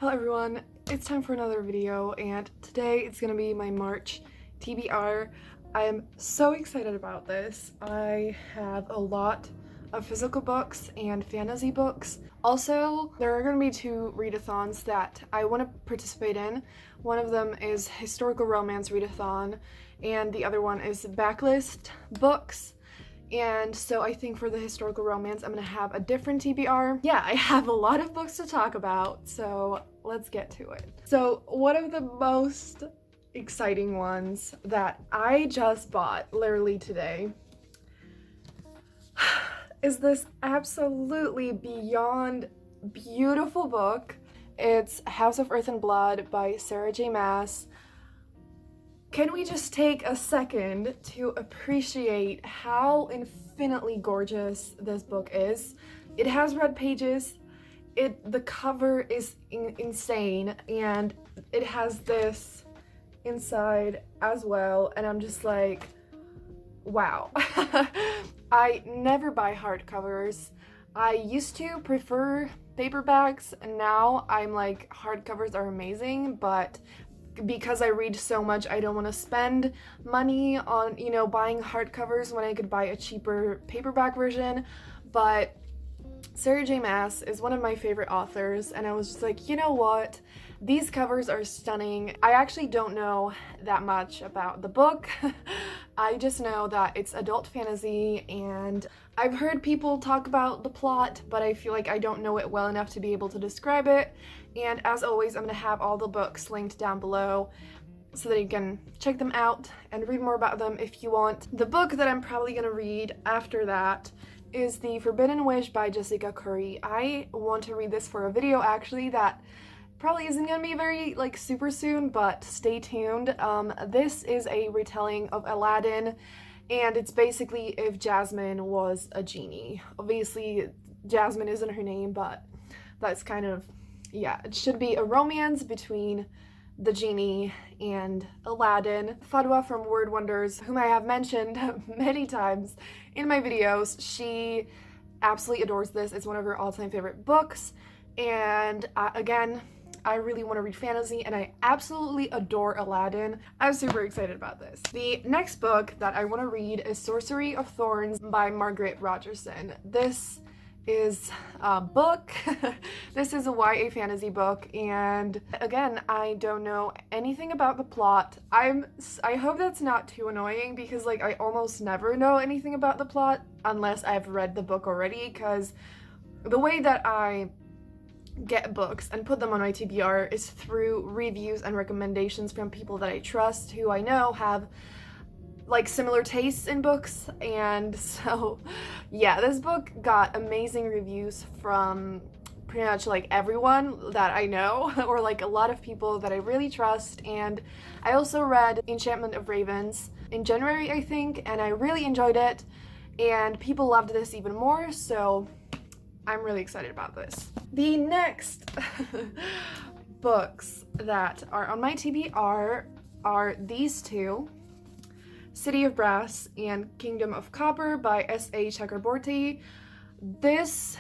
Hello everyone, it's time for another video, and today it's gonna be my March TBR. I am so excited about this. I have a lot of physical books and fantasy books. Also, there are gonna be two readathons that I want to participate in. One of them is historical romance readathon, and the other one is backlist books. And so I think for the historical romance, I'm gonna have a different TBR. Yeah, I have a lot of books to talk about, so let's get to it. So one of the most exciting ones that I just bought literally today is this absolutely beyond beautiful book. It's House of Earth and Blood by Sarah J. Maas. Can we just take a second to appreciate how infinitely gorgeous this book is? It has red pages, the cover is insane, and it has this inside as well, and I'm just like, wow. I never buy hardcovers. I used to prefer paperbacks, and now I'm like, hardcovers are amazing, but because I read so much, I don't want to spend money on, buying hardcovers when I could buy a cheaper paperback version. But Sarah J. Maas is one of my favorite authors, and I was just like, you know what? These covers are stunning. I actually don't know that much about the book. I just know that it's adult fantasy, and I've heard people talk about the plot, but I feel like I don't know it well enough to be able to describe it. And as always, I'm gonna have all the books linked down below so that you can check them out and read more about them if you want. The book that I'm probably gonna read after that is The Forbidden Wish by Jessica Curry. I want to read this for a video actually that probably isn't gonna be very super soon, but stay tuned. This is a retelling of Aladdin, and it's basically if Jasmine was a genie. Obviously Jasmine isn't her name, but that's kind of, yeah, it should be a romance between the genie and Aladdin. Fadwa from Word Wonders, whom I have mentioned many times in my videos, she absolutely adores this. It's one of her all-time favorite books, and again, I really want to read fantasy, and I absolutely adore Aladdin. I'm super excited about this. The next book that I want to read is Sorcery of Thorns by Margaret Rogerson. This is a book. This is a YA fantasy book, and again, I don't know anything about the plot. I hope that's not too annoying, because I almost never know anything about the plot unless I've read the book already, because the way that I get books and put them on my TBR is through reviews and recommendations from people that I trust, who I know have similar tastes in books. And so yeah, this book got amazing reviews from pretty much everyone that I know, or a lot of people that I really trust. And I also read Enchantment of Ravens in January, I think, and I really enjoyed it, and people loved this even more, so I'm really excited about this. The next books that are on my TBR are these two, City of Brass and Kingdom of Copper by S.A. Chakraborty. This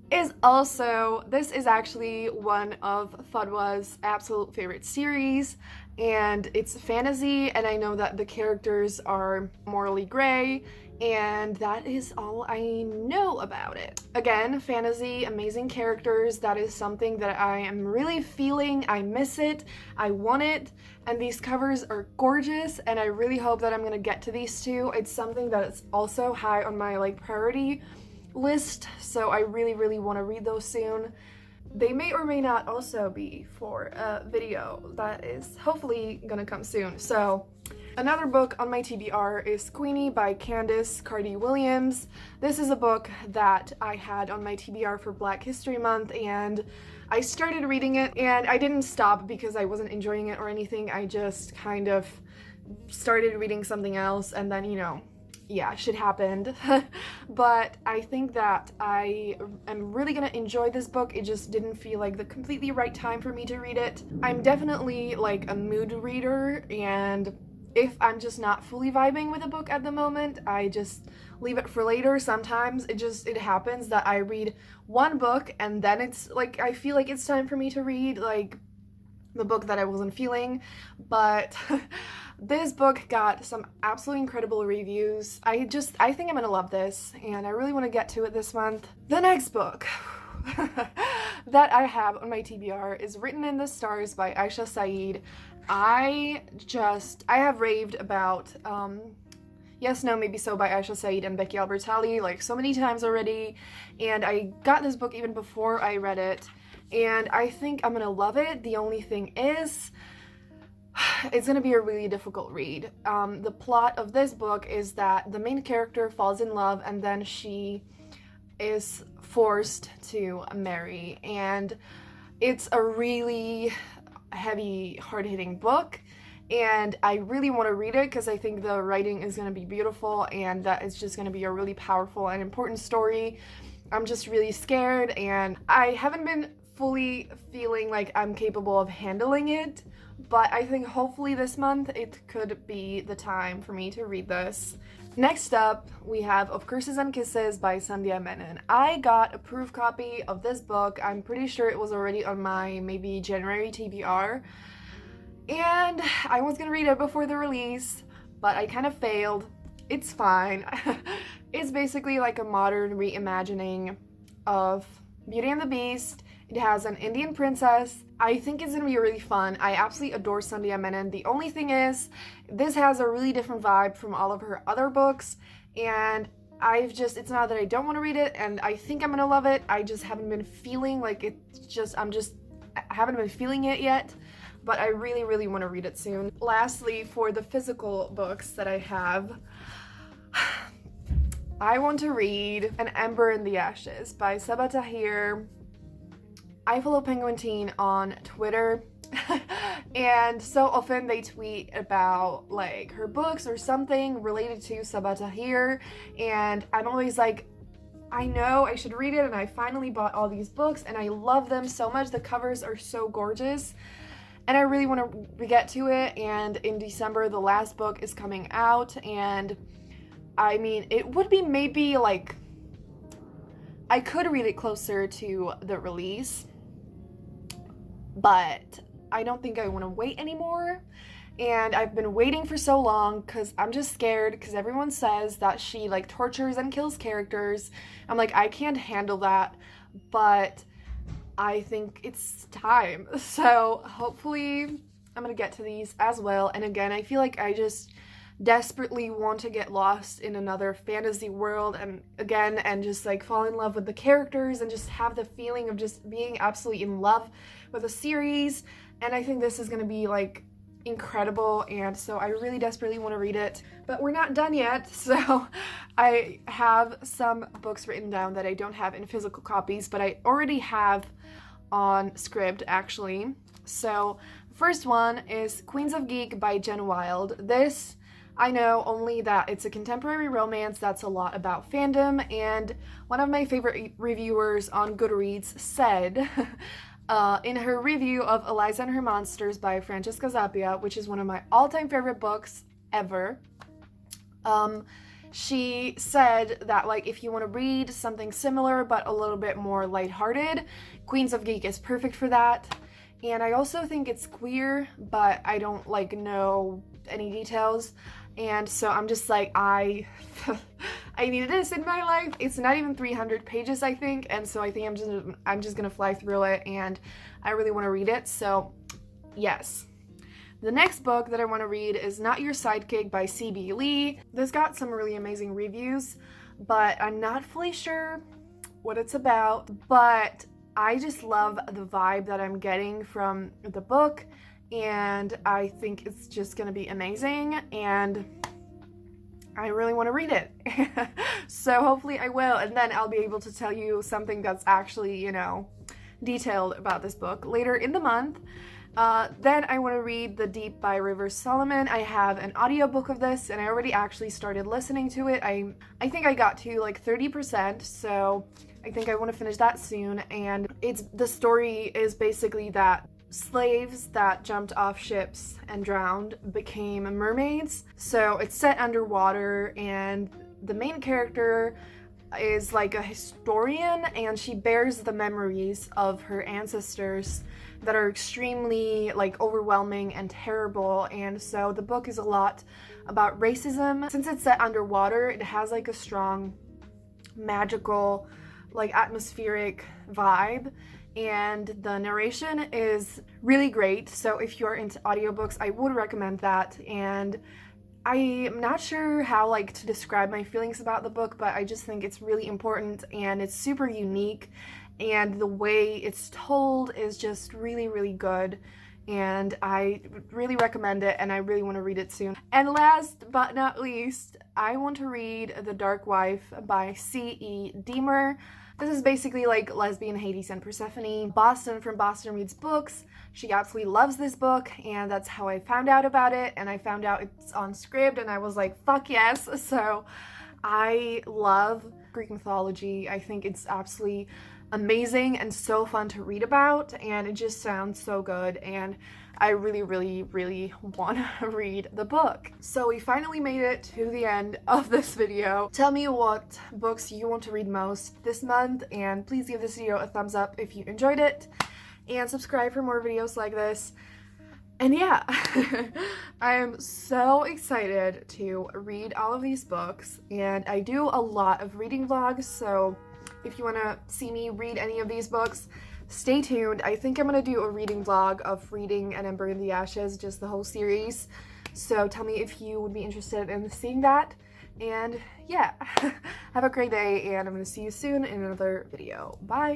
is actually one of Fadwa's absolute favorite series, and it's fantasy, and I know that the characters are morally gray, and that is all I know about it. Again, fantasy, amazing characters, that is something that I am really feeling. I miss it, I want it, and these covers are gorgeous, and I really hope that I'm gonna get to these two. It's something that is also high on my priority list, so I really want to read those soon. They may or may not also be for a video that is hopefully gonna come soon. So another book on my TBR is Queenie by Candace Carty-Williams. This is a book that I had on my TBR for Black History Month, and I started reading it, and I didn't stop because I wasn't enjoying it or anything. I just kind of started reading something else, and then, yeah, shit happened. But I think that I am really gonna enjoy this book. It just didn't feel like the completely right time for me to read it. I'm definitely a mood reader, and if I'm just not fully vibing with a book at the moment, I just leave it for later. Sometimes it happens that I read one book and then it's like I feel like it's time for me to read like the book that I wasn't feeling. But this book got some absolutely incredible reviews. I think I'm gonna love this, and I really want to get to it this month. The next book that I have on my TBR is Written in the Stars by Aisha Saeed. I have raved about Yes, No, Maybe So by Aisha Saeed and Becky Albertalli like so many times already, and I got this book even before I read it, and I think I'm gonna love it. The only thing is, it's gonna be a really difficult read. The plot of this book is that the main character falls in love and then she is forced to marry, and it's a really heavy, hard-hitting book, and I really want to read it because I think the writing is going to be beautiful and that it's just going to be a really powerful and important story. I'm just really scared, and I haven't been fully feeling like I'm capable of handling it, but I think hopefully this month it could be the time for me to read this. Next up, we have Of Curses and Kisses by Sandhya Menon. I got a proof copy of this book. I'm pretty sure it was already on my maybe January TBR, and I was gonna read it before the release, but I kind of failed. It's fine. It's basically like a modern reimagining of Beauty and the Beast. It has an Indian princess. I think it's gonna be really fun. I absolutely adore Sandhya Menon. The only thing is, this has a really different vibe from all of her other books, and it's not that I don't want to read it, and I think I'm gonna love it. I just haven't been feeling like I haven't been feeling it yet, but I really, really want to read it soon. Lastly, for the physical books that I have, I want to read An Ember in the Ashes by Sabaa Tahir. I follow Penguin Teen on Twitter, and so often they tweet about like her books or something related to Sabaa Tahir, and I'm always like, I know I should read it, and I finally bought all these books and I love them so much. The covers are so gorgeous and I really want to get to it, and in December the last book is coming out, and I mean, it would be maybe like I could read it closer to the release, but I don't think I want to wait anymore. And I've been waiting for so long because I'm just scared, because everyone says that she like tortures and kills characters. I'm like, I can't handle that, but I think it's time. So hopefully I'm gonna get to these as well. And again, I feel like I just desperately want to get lost in another fantasy world and just like fall in love with the characters and just have the feeling of just being absolutely in love with a series. And I think this is gonna be like incredible, and so I really desperately want to read it. But we're not done yet, so I have some books written down that I don't have in physical copies, but I already have on Scribd actually. So first one is Queens of Geek by Jen Wilde. This, I know only that it's a contemporary romance that's a lot about fandom, and one of my favorite reviewers on Goodreads said in her review of Eliza and Her Monsters by Francesca Zappia, which is one of my all-time favorite books ever, she said that like if you want to read something similar but a little bit more lighthearted, Queens of Geek is perfect for that. And I also think it's queer, but I don't like know any details, and so I'm just like, I needed this in my life. It's not even 300 pages, I think, and so I think I'm just gonna fly through it, and I really want to read it, so yes. The next book that I want to read is Not Your Sidekick by C.B. Lee. This got some really amazing reviews, but I'm not fully sure what it's about, but I just love the vibe that I'm getting from the book, and I think it's just gonna be amazing, and I really want to read it. So hopefully I will, and then I'll be able to tell you something that's actually, you know, detailed about this book later in the month. Then I want to read The Deep by Rivers Solomon. I have an audiobook of this, and I already actually started listening to it. I think I got to like 30%, so I think I want to finish that soon. And the story is basically that slaves that jumped off ships and drowned became mermaids. So it's set underwater, and the main character is like a historian, and she bears the memories of her ancestors that are extremely like overwhelming and terrible. And so the book is a lot about racism. Since it's set underwater, it has like a strong magical, like atmospheric vibe, and the narration is really great. So if you're into audiobooks, I would recommend that. And I'm not sure how like to describe my feelings about the book, but I just think it's really important and it's super unique, and the way it's told is just really, really good, and I really recommend it, and I really want to read it soon. And last but not least, I want to read The Dark Wife by C.E. Deemer. This is basically like lesbian Hades and Persephone. Boston from Boston Reads Books. She absolutely loves this book, and that's how I found out about it, and I found out it's on Scribd, and I was like, fuck yes. So I love Greek mythology. I think it's absolutely amazing and so fun to read about, and it just sounds so good, and I really, really, really want to read the book. So we finally made it to the end of this video. Tell me what books you want to read most this month, and please give this video a thumbs up if you enjoyed it, and subscribe for more videos like this. And yeah, I am so excited to read all of these books, and I do a lot of reading vlogs, so if you want to see me read any of these books, stay tuned. I think I'm going to do a reading vlog of reading And Ember in the Ashes, just the whole series. So tell me if you would be interested in seeing that. And yeah, have a great day, and I'm going to see you soon in another video. Bye!